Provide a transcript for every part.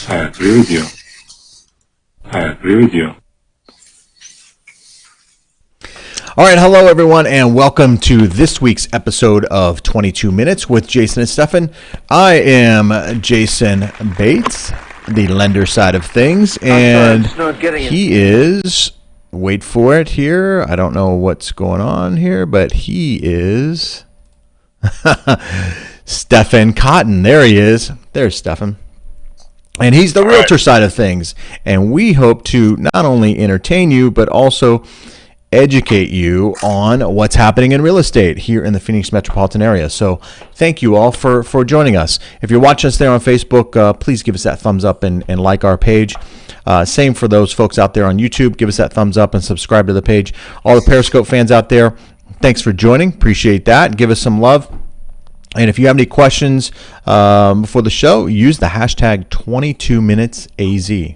I agree with you. I agree with you. All right, hello everyone, and welcome to this week's episode of 22 Minutes with Jayson and Stefan. I am Jayson Bates, the lender side of things, and he is, wait for it here, I don't know what's going on here, but he is Stefan Cotton. There he is. There's Stefan. And he's the realtor side of things, and we hope to not only entertain you, but also educate you on what's happening in real estate here in the Phoenix metropolitan area. So thank you all for joining us. If you're watching us there on Facebook, please give us that thumbs up and like our page. Same for those folks out there on YouTube. Give us that thumbs up and subscribe to the page. All the Periscope fans out there, thanks for joining. Appreciate that. Give us some love. And if you have any questions before the show, use the hashtag 22minutesaz.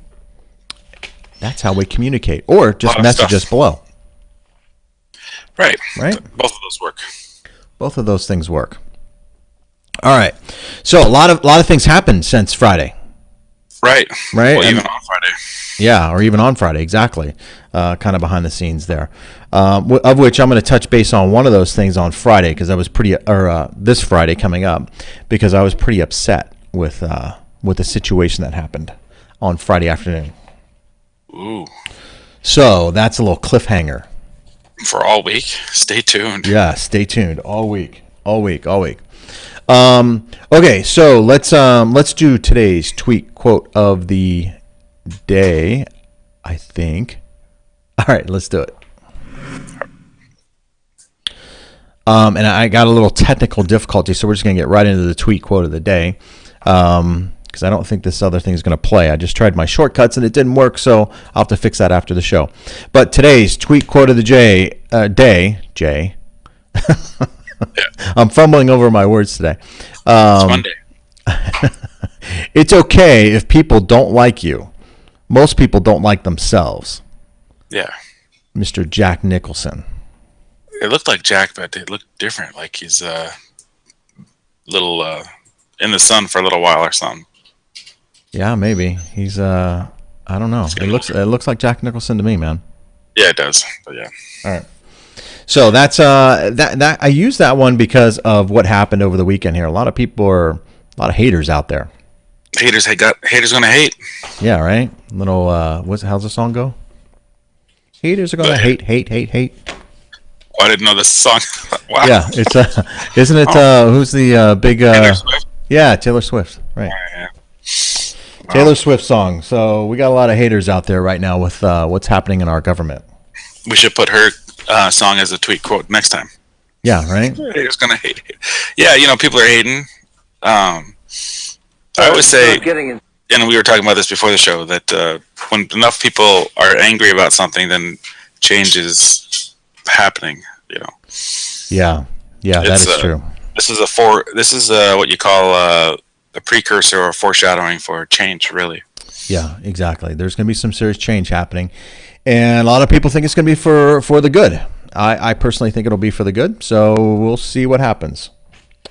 That's how we communicate. Or just message us below. Right. Both of those work. Both of those things work. All right. So a lot of things happened since Friday. Right. Well, even on Friday. Yeah, or even on Friday. Exactly. Kind of behind the scenes there. Of which I'm going to touch base on one of those things on Friday because I was this Friday coming up because I was pretty upset with the situation that happened on Friday afternoon. Ooh. So that's a little cliffhanger. For all week. Stay tuned. Yeah, stay tuned all week. Okay, so let's do today's tweet quote of the day, I think. All right, let's do it. And I got a little technical difficulty, so we're just going to get right into the tweet quote of the day. Because I don't think this other thing is going to play. I just tried my shortcuts and it didn't work, so I'll have to fix that after the show. But today's tweet quote of the day. I'm fumbling over my words today. It's Monday. It's okay if people don't like you. Most people don't like themselves. Yeah. Mr. Jack Nicholson. It looked like Jack, but it looked different. Like he's little in the sun for a little while or something. Yeah, maybe. He's I don't know. It looks like Jack Nicholson to me, man. Yeah, it does. But yeah. All right. So that's that I use that one because of what happened over the weekend here. A lot of haters out there. Haters gonna hate. Yeah, right? Little how's the song go? Haters are gonna hate. Oh, I didn't know this song. Wow. Yeah, it's isn't it who's the big Taylor Swift? Yeah, Taylor Swift. Right. Yeah. Taylor Swift song. So we got a lot of haters out there right now with what's happening in our government. We should put her song as a tweet quote next time. Yeah, right? Haters gonna hate. Yeah, people are hating. I always say, and we were talking about this before the show, that when enough people are angry about something, then change is happening. Yeah, that is true. This is what you call a precursor or foreshadowing for change, really. Yeah, exactly. There's going to be some serious change happening, and a lot of people think it's going to be for the good. I personally think it'll be for the good. So we'll see what happens.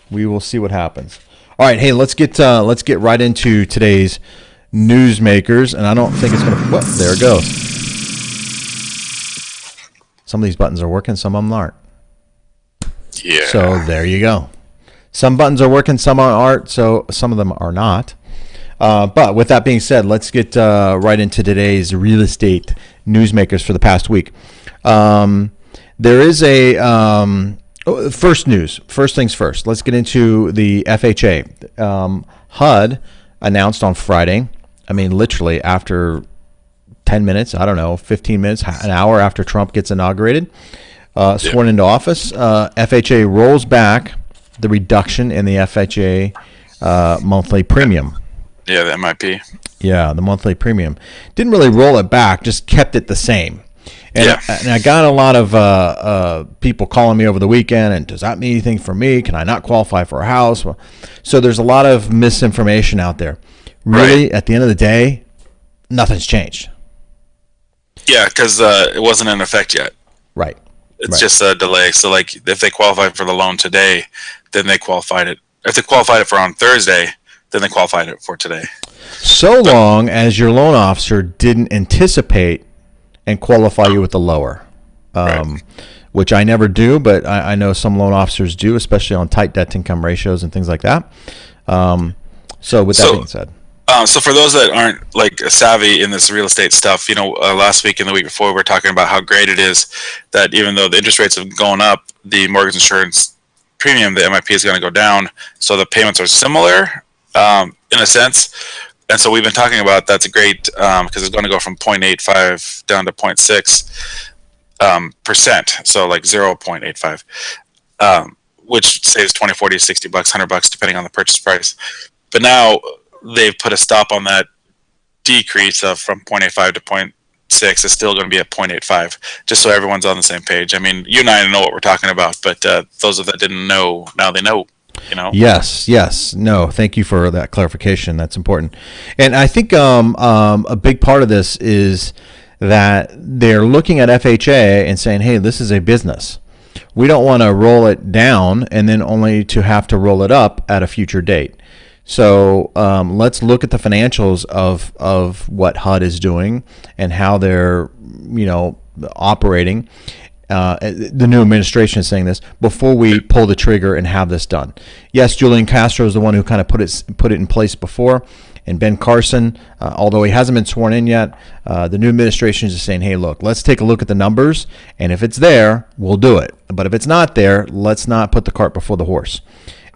We will see what happens. All right, hey, let's get right into today's newsmakers, and I don't think it's going to. Well, there it goes. Some of these buttons are working, some of them aren't. Yeah. So there you go. Some buttons are working, some aren't, so some of them are not. But with that being said, let's get right into today's real estate newsmakers for the past week. There is a first news. First things first. Let's get into the FHA. HUD announced on Friday, literally after 10 minutes, 15 minutes, an hour after Trump gets inaugurated, sworn into office, FHA rolls back the reduction in the FHA monthly premium. Yeah, the MIP. Yeah, the monthly premium. Didn't really roll it back, just kept it the same. And I got a lot of people calling me over the weekend, and does that mean anything for me? Can I not qualify for a house? So there's a lot of misinformation out there. Really, at the end of the day, nothing's changed. Yeah, because it wasn't in effect yet. Right. It's just a delay. So, if they qualify for the loan today, then they qualified it. If they qualified it for on Thursday, than they qualified for today. So long as your loan officer didn't anticipate and qualify you with the lower, Right. which I never do, but I know some loan officers do, especially on tight debt-to-income ratios and things like that. So with that being said. So for those that aren't like savvy in this real estate stuff, last week and the week before, we were talking about how great it is that even though the interest rates have gone up, the mortgage insurance premium, the MIP, is going to go down. So the payments are similar in a sense. And so we've been talking about that's great because it's going to go from 0.85 down to 0.6 percent. So like 0.85, which saves 20, 40, 60 bucks, $100 depending on the purchase price. But now they've put a stop on that decrease of from 0.85 to 0.6 is still going to be at 0.85, just so everyone's on the same page. I mean, you and I know what we're talking about, but those that didn't know, now they know. Yes. No, thank you for that clarification. That's important. And I think a big part of this is that they're looking at FHA and saying, hey, this is a business. We don't want to roll it down and then only to have to roll it up at a future date. So let's look at the financials of what HUD is doing and how they're operating. The new administration is saying this before we pull the trigger and have this done. Yes, Julian Castro is the one who kind of put it in place before, and Ben Carson, although he hasn't been sworn in yet, the new administration is just saying, hey, look, let's take a look at the numbers, and if it's there, we'll do it. But if it's not there, let's not put the cart before the horse.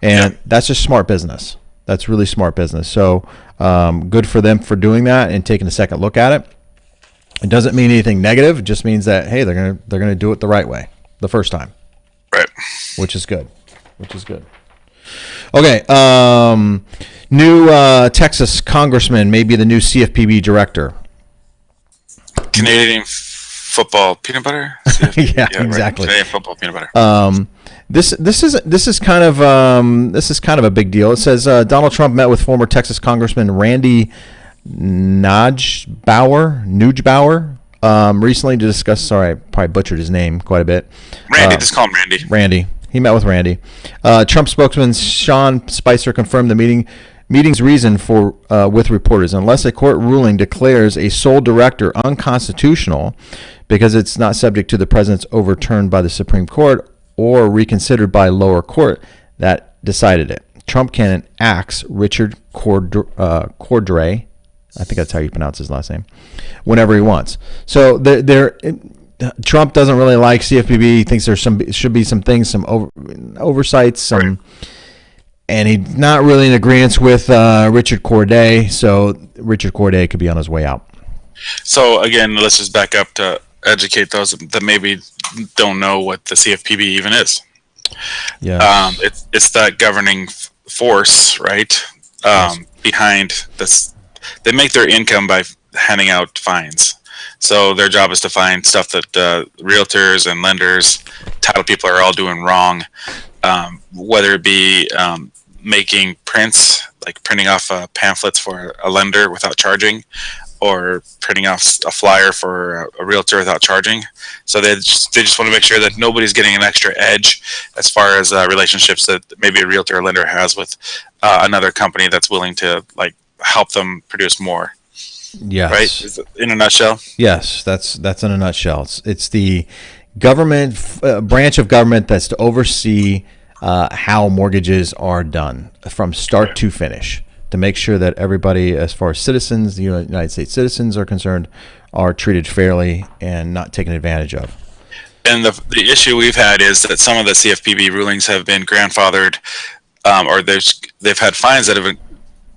And that's just smart business. That's really smart business. So good for them for doing that and taking a second look at it. It doesn't mean anything negative. It just means that, hey, they're gonna do it the right way the first time. Right. Which is good. Okay. New Texas congressman may be the new CFPB director. Canadian football peanut butter? Yeah, exactly. Right. Canadian football peanut butter. This is kind of a big deal. It says Donald Trump met with former Texas Congressman Randy Nugebauer recently to discuss. Sorry, I probably butchered his name quite a bit. Randy, just call him Randy. Randy. He met with Randy. Trump spokesman Sean Spicer confirmed the meeting's reason for with reporters. Unless a court ruling declares a sole director unconstitutional because it's not subject to the president's overturned by the Supreme Court or reconsidered by lower court that decided it, Trump can axe Richard Cordray, I think that's how you pronounce his last name, whenever he wants. So Trump doesn't really like CFPB. He thinks should be some things, some oversights, and he's not really in agreement with Richard Corday. So Richard Corday could be on his way out. So again, let's just back up to educate those that maybe don't know what the CFPB even is. Yeah, it's that governing force, right? Behind this. They make their income by handing out fines. So their job is to find stuff that realtors and lenders, title people are all doing wrong, whether it be making prints, like printing off pamphlets for a lender without charging, or printing off a flyer for a realtor without charging. So they just want to make sure that nobody's getting an extra edge as far as relationships that maybe a realtor or lender has with another company that's willing to help them produce more. Yes. Right? Is it in a nutshell? Yes, that's in a nutshell. It's the government branch of government that's to oversee how mortgages are done from start to finish, to make sure that everybody, as far as citizens, the United States citizens are concerned, are treated fairly and not taken advantage of. And the issue we've had is that some of the CFPB rulings have been grandfathered, or they've had fines that have been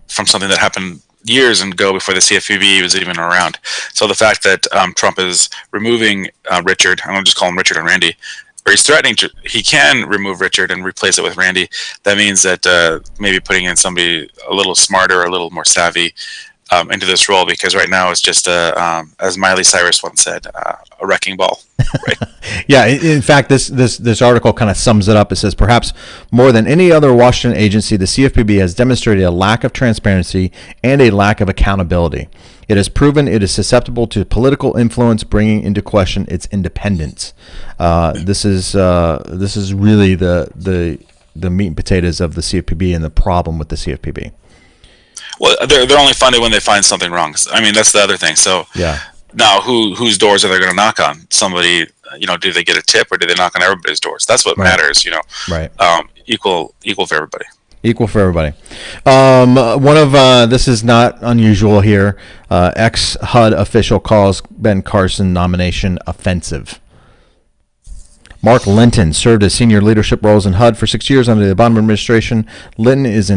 from something that happened years ago before the CFPB was even around. So the fact that Trump is removing Richard, I'm going to just call him Richard and Randy, or he's threatening he can remove Richard and replace it with Randy. That means that maybe putting in somebody a little smarter, a little more savvy into this role, because right now it's just as Miley Cyrus once said, a wrecking ball. Right? Yeah, in fact, this article kind of sums it up. It says, perhaps more than any other Washington agency, the CFPB has demonstrated a lack of transparency and a lack of accountability. It has proven it is susceptible to political influence, bringing into question its independence. This is really the meat and potatoes of the CFPB and the problem with the CFPB. Well, they're only funded when they find something wrong. I mean, that's the other thing. So Yeah. now, whose doors are they going to knock on? Somebody, do they get a tip or do they knock on everybody's doors? That's what matters. Right. Equal for everybody. Equal for everybody. This is not unusual here. Ex-HUD official calls Ben Carson nomination offensive. Mark Linton served as senior leadership roles in HUD for 6 years under the Obama administration. Linton is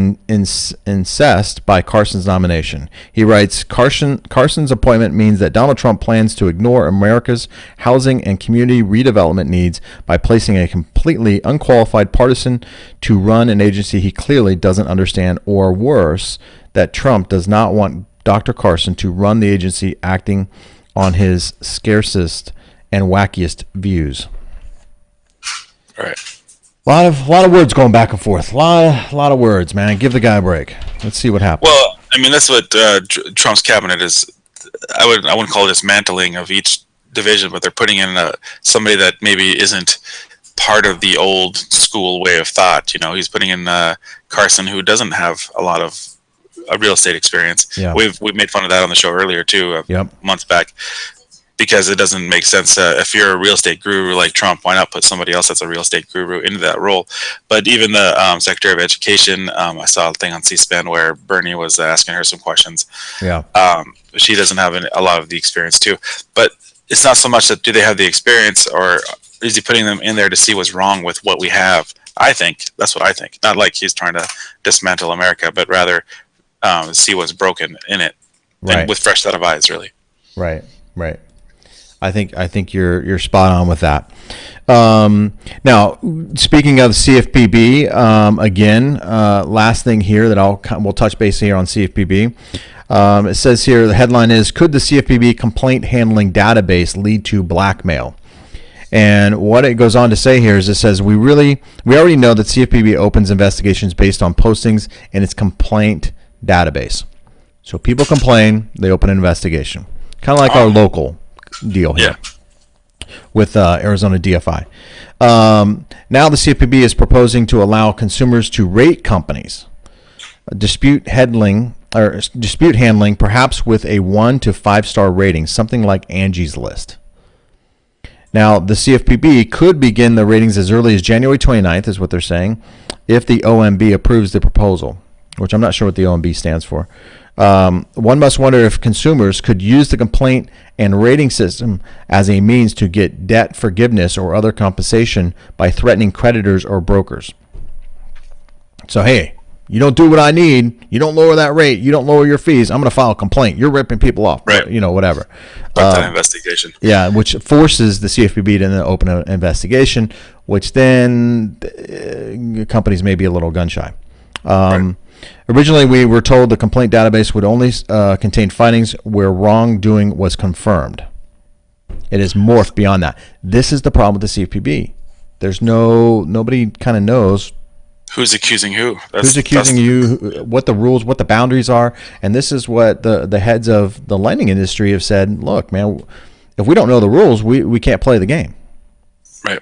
incensed by Carson's nomination. He writes, Carson's appointment means that Donald Trump plans to ignore America's housing and community redevelopment needs by placing a completely unqualified partisan to run an agency he clearly doesn't understand, or worse, that Trump does not want Dr. Carson to run the agency acting on his scarcest and wackiest views. All right. A lot of words going back and forth. A lot of words, man. Give the guy a break. Let's see what happens. Well, I mean, that's what Trump's cabinet is. I wouldn't call it dismantling of each division, but they're putting in somebody that maybe isn't part of the old school way of thought. He's putting in Carson, who doesn't have a lot of real estate experience. Yeah. We've made fun of that on the show earlier too, months back. Because it doesn't make sense. If you're a real estate guru like Trump, why not put somebody else that's a real estate guru into that role? But even the Secretary of Education, I saw a thing on C-SPAN where Bernie was asking her some questions. Yeah. She doesn't have a lot of the experience too. But it's not so much that do they have the experience, or is he putting them in there to see what's wrong with what we have? I think that's what I think. Not like he's trying to dismantle America, but rather see what's broken in it, and with fresh set of eyes, really. Right. I think you're spot on with that. Now, speaking of CFPB, again, last thing here that we'll touch base here on CFPB. It says here, the headline is, could the CFPB complaint handling database lead to blackmail? And what it goes on to say here is, it says, we already know that CFPB opens investigations based on postings in its complaint database. So people complain, they open an investigation. Kind of like our local deal here with Arizona DFI. Now the CFPB is proposing to allow consumers to rate companies. Dispute handling, perhaps with a 1 to 5 star rating, something like Angie's List. Now, the CFPB could begin the ratings as early as January 29th, is what they're saying, if the OMB approves the proposal, which I'm not sure what the OMB stands for. One must wonder if consumers could use the complaint and rating system as a means to get debt forgiveness or other compensation by threatening creditors or brokers. So, hey, you don't do what I need, you don't lower that rate, you don't lower your fees, I'm going to file a complaint. You're ripping people off, right? Whatever. That investigation. Yeah, which forces the CFPB to then open an investigation, which then companies may be a little gun shy. Right. Originally, we were told the complaint database would only contain findings where wrongdoing was confirmed. It has morphed beyond that. This is the problem with the CFPB. There's nobody kind of knows who's accusing who. Who's accusing you, what the rules, what the boundaries are. And this is what the heads of the lending industry have said, look, man, if we don't know the rules, we can't play the game. Right.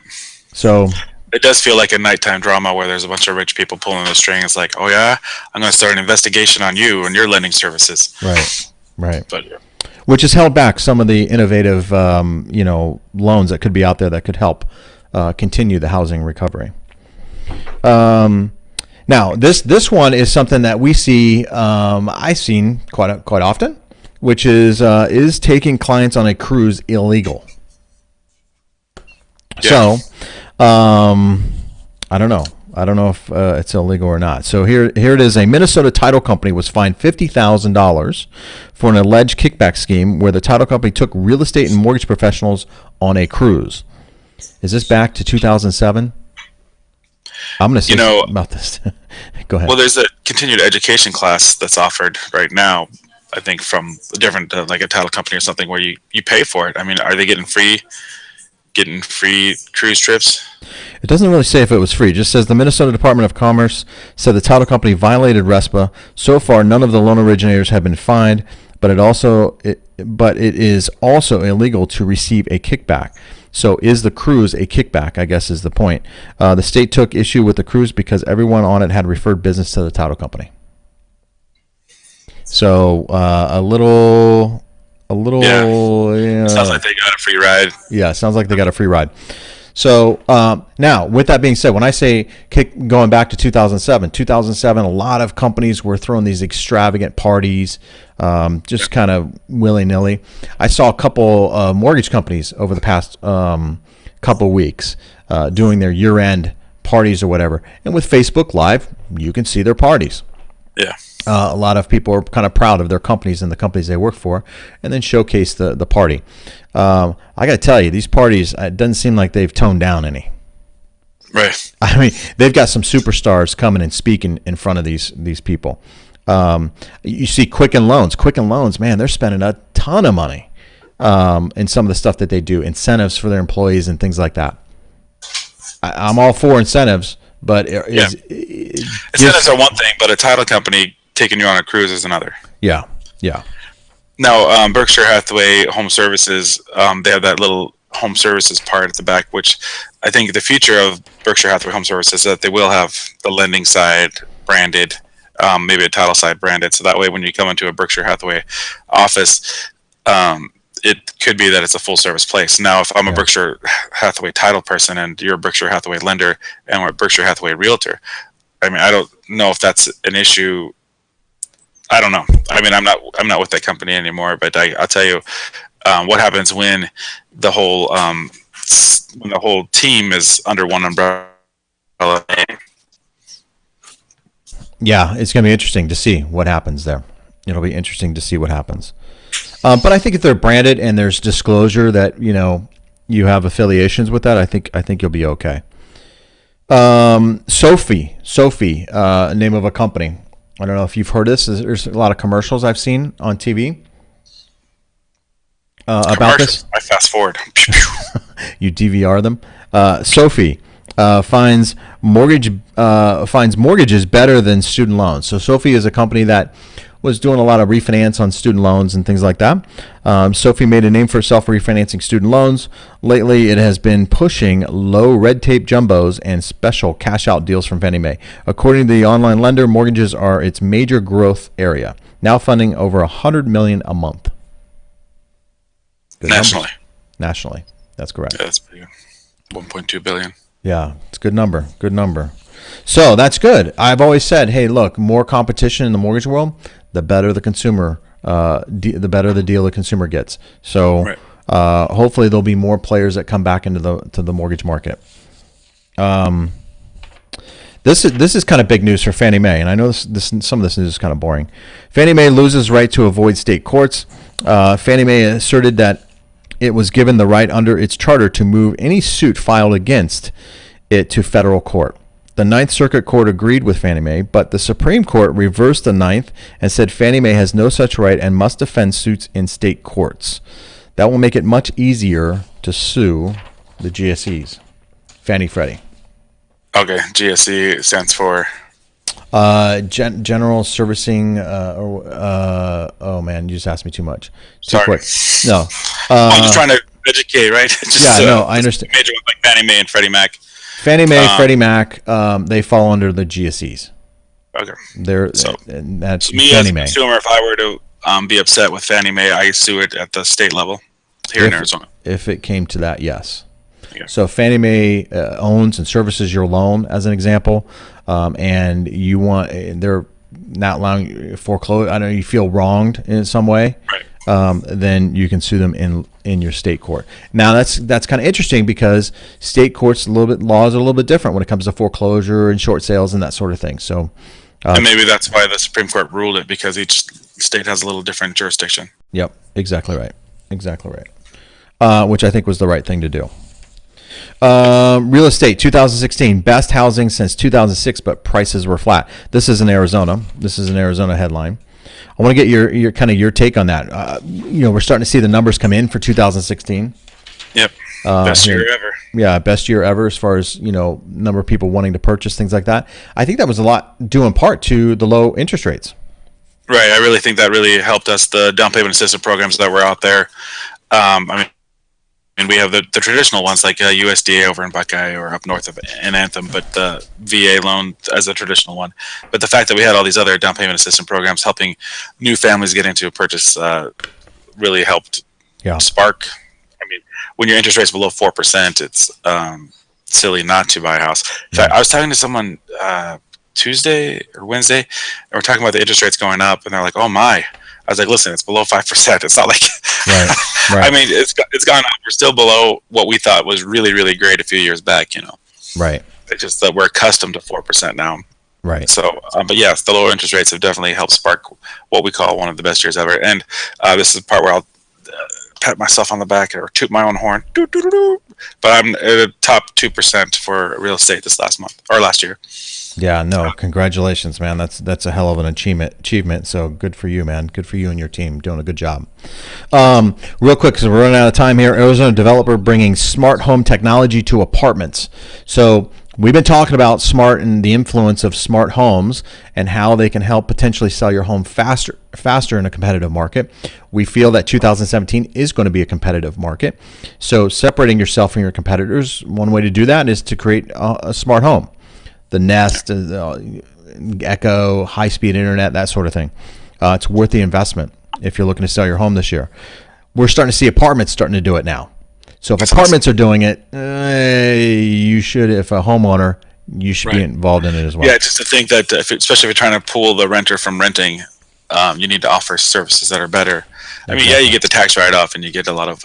So it does feel like a nighttime drama where there's a bunch of rich people pulling the strings like, oh yeah, I'm going to start an investigation on you and your lending services. Right. But which has held back some of the innovative, loans that could be out there that could help continue the housing recovery. Now, this one is something that we see, I've seen quite often, which is taking clients on a cruise illegal. Yeah. So, I don't know. I don't know if it's illegal or not. So here it is. A Minnesota title company was fined $50,000 for an alleged kickback scheme where the title company took real estate and mortgage professionals on a cruise. Is this back to 2007? I'm going to say about this. Go ahead. Well, there's a continued education class that's offered right now, I think, from a different, like a title company or something, where you pay for it. I mean, are they getting free cruise trips? It doesn't really say if it was free. It just says the Minnesota Department of Commerce said the title company violated RESPA. So far, none of the loan originators have been fined, but it is also illegal to receive a kickback. So is the cruise a kickback, I guess is the point. The state took issue with the cruise because everyone on it had referred business to the title company. So a little. Yeah. Sounds like they got a free ride. Yeah, sounds like they got a free ride. So now, with that being said, when I say going back to 2007, a lot of companies were throwing these extravagant parties, just kind of willy-nilly. I saw a couple mortgage companies over the past couple weeks doing their year-end parties or whatever. And with Facebook Live, you can see their parties. Yeah. A lot of people are kind of proud of their companies and the companies they work for, and then showcase the party. I got to tell you, these parties, it doesn't seem like they've toned down any. Right. I mean, they've got some superstars coming and speaking in front of these people. You see Quicken Loans, man, they're spending a ton of money in some of the stuff that they do, incentives for their employees and things like that. I'm all for incentives, but incentives are one thing, but a title company taking you on a cruise is another. Yeah. Now, Berkshire Hathaway Home Services, they have that little home services part at the back, which I think the future of Berkshire Hathaway Home Services is that they will have the lending side branded, maybe a title side branded. So that way, when you come into a Berkshire Hathaway office, it could be that it's a full service place. Now, if I'm a Berkshire Hathaway title person and you're a Berkshire Hathaway lender and we're a Berkshire Hathaway realtor, I mean, I don't know if that's an issue. I don't know. I mean, I'm not with that company anymore, but I'll tell you what happens when the whole team is under one umbrella. Yeah, it's going to be interesting to see what happens there. It'll be interesting to see what happens. But I think if they're branded and there's disclosure that you have affiliations with that, I think you'll be okay. Sophie, name of a company. I don't know if you've heard this. There's a lot of commercials I've seen on TV about this. I fast forward. You DVR them. Sophie finds mortgages better than student loans. So Sophie is a company that was doing a lot of refinance on student loans and things like that. Sophie made a name for herself refinancing student loans. Lately, it has been pushing low red tape jumbos and special cash out deals from Fannie Mae. According to the online lender, mortgages are its major growth area, now funding over $100 million a month. Good Nationally. Numbers. Nationally, that's correct. Yeah, that's pretty good. 1.2 billion. Yeah, it's a good number. Good number. So that's good. I've always said, hey, look, more competition in the mortgage world, the better the consumer, the better the deal the consumer gets. So right. Hopefully there'll be more players that come back into the mortgage market. This is kind of big news for Fannie Mae, and I know some of this news is kind of boring. Fannie Mae loses right to avoid state courts. Fannie Mae asserted that it was given the right under its charter to move any suit filed against it to federal court. The Ninth Circuit Court agreed with Fannie Mae, but the Supreme Court reversed the Ninth and said Fannie Mae has no such right and must defend suits in state courts. That will make it much easier to sue the GSEs. Fannie Freddie. Okay, GSE stands for? General Servicing. Oh man, you just asked me too much. Too Sorry. quick. No. I'm just trying to educate, right? I understand. Major ones like Fannie Mae and Freddie Mac. Fannie Mae, Freddie Mac, they fall under the GSEs. Okay. That's me Fannie as a Mae. consumer, if I were to be upset with Fannie Mae, I sue it at the state level here in Arizona. If it came to that, yes. Yeah. So Fannie Mae owns and services your loan, as an example, and they're not allowing you to foreclose. I know you feel wronged in some way. Right. Then you can sue them in your state court. Now that's kind of interesting because state courts laws are a little bit different when it comes to foreclosure and short sales and that sort of thing. So, and maybe that's why the Supreme Court ruled it, because each state has a little different jurisdiction. Yep, exactly right. Which I think was the right thing to do. Real estate 2016, best housing since 2006, but prices were flat. This is in Arizona. This is an Arizona headline. I want to get your take on that. We're starting to see the numbers come in for 2016. Yep. Best year ever. Yeah, best year ever as far as, number of people wanting to purchase, things like that. I think that was a lot due in part to the low interest rates. Right. I really think that really helped us. The down payment assistance programs that were out there. I mean, mean, we have the traditional ones like USDA over in Buckeye or up north in Anthem, but the VA loan as a traditional one. But the fact that we had all these other down payment assistance programs helping new families get into a purchase really helped spark. I mean, when your interest rate's below 4%, it's silly not to buy a house. In fact, I was talking to someone Tuesday or Wednesday, and we're talking about the interest rates going up, and they're like, "Oh my." I was like, listen, it's below 5%. It's not like, right. I mean, it's gone up. We're still below what we thought was really, really great a few years back, you know. Right. It's just that we're accustomed to 4% now. Right. So, but yes, the lower interest rates have definitely helped spark what we call one of the best years ever. And this is the part where I'll pat myself on the back or toot my own horn. But I'm at the top 2% for real estate this last year. Yeah, no, congratulations, man. That's a hell of an achievement. So good for you, man. Good for you and your team. Doing a good job. Real quick, because we're running out of time here. Arizona developer bringing smart home technology to apartments. So we've been talking about smart and the influence of smart homes and how they can help potentially sell your home faster in a competitive market. We feel that 2017 is going to be a competitive market. So separating yourself from your competitors, one way to do that is to create a smart home. The Nest, Echo, high-speed internet, that sort of thing. It's worth the investment if you're looking to sell your home this year. We're starting to see apartments starting to do it now. So if apartments are doing it, you should, if a homeowner, you should be involved in it as well. Yeah, just to think that, especially if you're trying to pull the renter from renting, you need to offer services that are better. I mean, you get the tax write-off and you get a lot of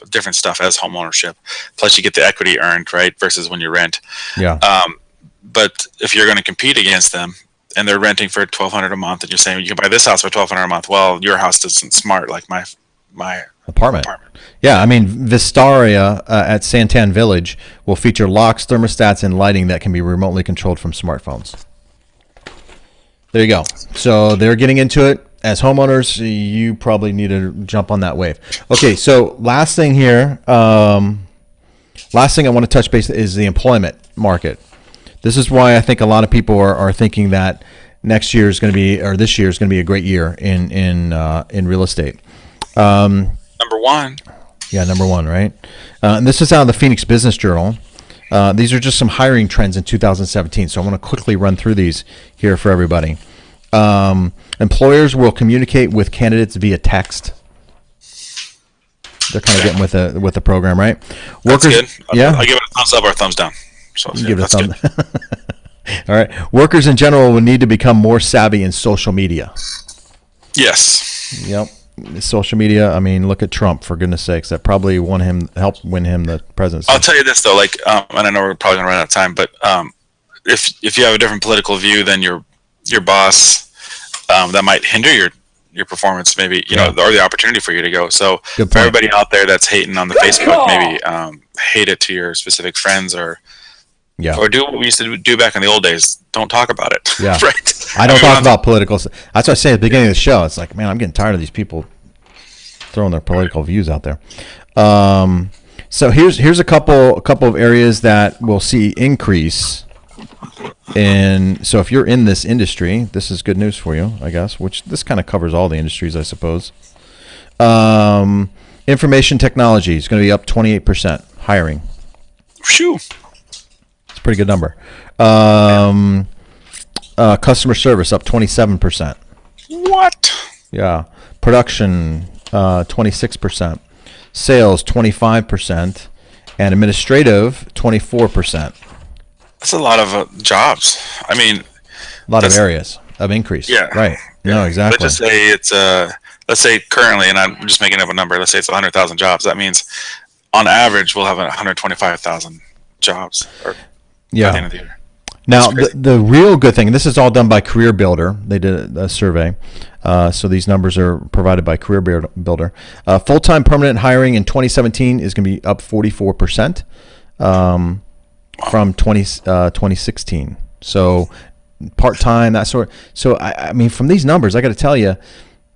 different stuff as home ownership. Plus, you get the equity earned, right, versus when you rent. Yeah. But if you're going to compete against them and they're renting for $1,200 a month and you're saying you can buy this house for $1,200 a month, well, your house isn't smart like my apartment. Yeah, I mean, Vistaria at Santan Village will feature locks, thermostats, and lighting that can be remotely controlled from smartphones. There you go. So they're getting into it. As homeowners, you probably need to jump on that wave. Okay, so last thing here, last thing I want to touch base is the employment market. This is why I think a lot of people are thinking that next year is going to be, or this year is going to be a great year in real estate. Number one. Yeah, number one, right? And this is out of the Phoenix Business Journal. These are just some hiring trends in 2017. So I want to quickly run through these here for everybody. Employers will communicate with candidates via text. They're kind of getting with the program, right? Workers, that's good. I'll give it a thumbs up or a thumbs down. So give it a thumb. All right. Workers in general will need to become more savvy in social media. Yes. Yep. Social media. I mean, look at Trump, for goodness sakes. That probably helped win him the presidency. I'll tell you this though, and I know we're probably gonna run out of time, but if you have a different political view than your boss, that might hinder your performance, maybe or the opportunity for you to go. So for everybody out there that's hating on the Facebook, maybe hate it to your specific friends or do what we used to do back in the old days. Don't talk about it. Yeah. Right. I don't talk about political. That's what I say at the beginning of the show. It's like, man, I'm getting tired of these people throwing their political views out there. So here's a couple of areas that we'll see increase in. So if you're in this industry, this is good news for you, I guess. Which this kind of covers all the industries, I suppose. Information technology is going to be up 28% hiring. Phew. Pretty good number. Customer service up 27%. What? Yeah. Production 26%. Sales 25%. And administrative 24%. That's a lot of jobs. I mean, a lot of areas of increase. Yeah. Right. Yeah. No, exactly. Let's just say it's let's say currently, and I'm just making up a number. Let's say it's 100,000 jobs. That means on average we'll have 125,000 jobs. By the end of the year. Now, the real good thing, and this is all done by Career Builder. They did a survey. So these numbers are provided by Career Builder. Full-time permanent hiring in 2017 is going to be up 44% from 2016. So part-time, that sort. So, I mean, from these numbers, I got to tell you,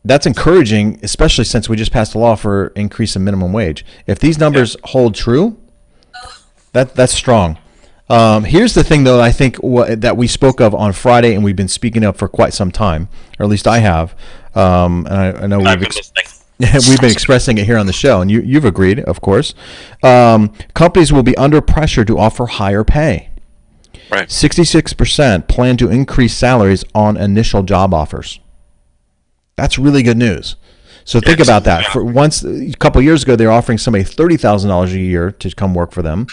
that's encouraging, especially since we just passed a law for increase in minimum wage. If these numbers hold true, that's strong. Here's the thing, though, I think that we spoke of on Friday and we've been speaking of for quite some time, or at least I have. And I know I've been listening. We've been expressing it here on the show, and you've agreed, of course. Companies will be under pressure to offer higher pay. Right. 66% plan to increase salaries on initial job offers. That's really good news. So think about that. For once, a couple of years ago, they were offering somebody $30,000 a year to come work for them.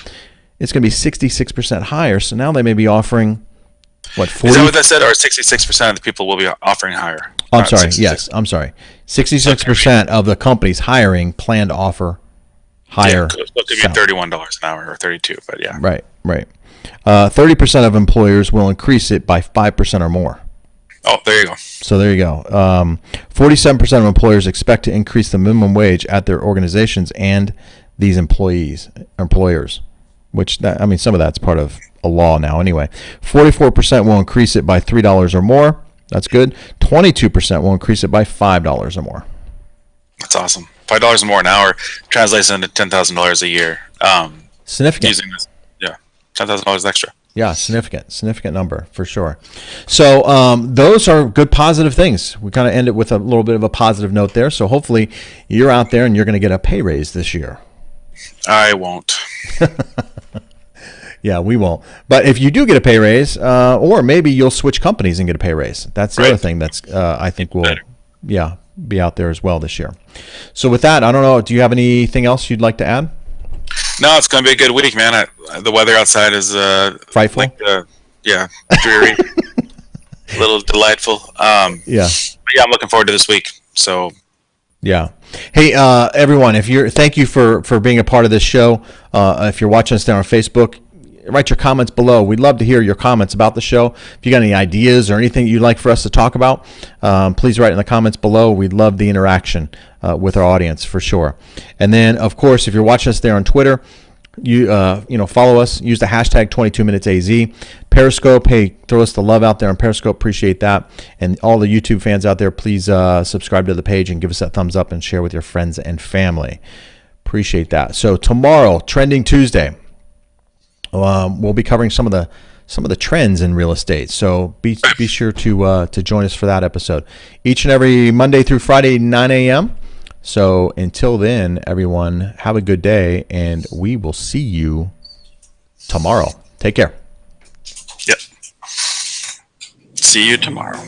It's going to be 66% higher. So now they may be offering, what, 40? Is that what that said? Or 66% of the people will be offering higher? I'm sorry. 66. Yes, I'm sorry. 66% of the companies hiring plan to offer higher. Yeah, it could be $31 an hour or $32, but yeah. Right. 30% of employers will increase it by 5% or more. Oh, there you go. So there you go. 47% of employers expect to increase the minimum wage at their organizations and these employers, which some of that's part of a law now anyway. 44% will increase it by $3 or more. That's good. 22% will increase it by $5 or more. That's awesome. $5 more an hour translates into $10,000 a year. Significant. Using this, $10,000 extra. Yeah, significant number for sure. So those are good positive things. We kind of end it with a little bit of a positive note there. So hopefully you're out there and you're going to get a pay raise this year. I won't. Yeah, we won't. But if you do get a pay raise, or maybe you'll switch companies and get a pay raise. That's the other thing that's I think will be out there as well this year. So with that, I don't know. Do you have anything else you'd like to add? No, it's going to be a good week, man. The weather outside is frightful. Dreary, a little delightful. But yeah, I'm looking forward to this week. So yeah. Hey, everyone, thank you for being a part of this show. If you're watching us down on Facebook, write your comments below. We'd love to hear your comments about the show. If you got any ideas or anything you'd like for us to talk about, please write in the comments below. We'd love the interaction with our audience for sure. And then, of course, if you're watching us there on Twitter, you follow us. Use the hashtag 22minutesaz. Periscope, hey, throw us the love out there on Periscope. Appreciate that. And all the YouTube fans out there, please subscribe to the page and give us that thumbs up and share with your friends and family. Appreciate that. So tomorrow, Trending Tuesday. We'll be covering some of the trends in real estate. So be sure to join us for that episode each and every Monday through Friday, 9 a.m. So until then, everyone, have a good day, and we will see you tomorrow. Take care. Yep. See you tomorrow.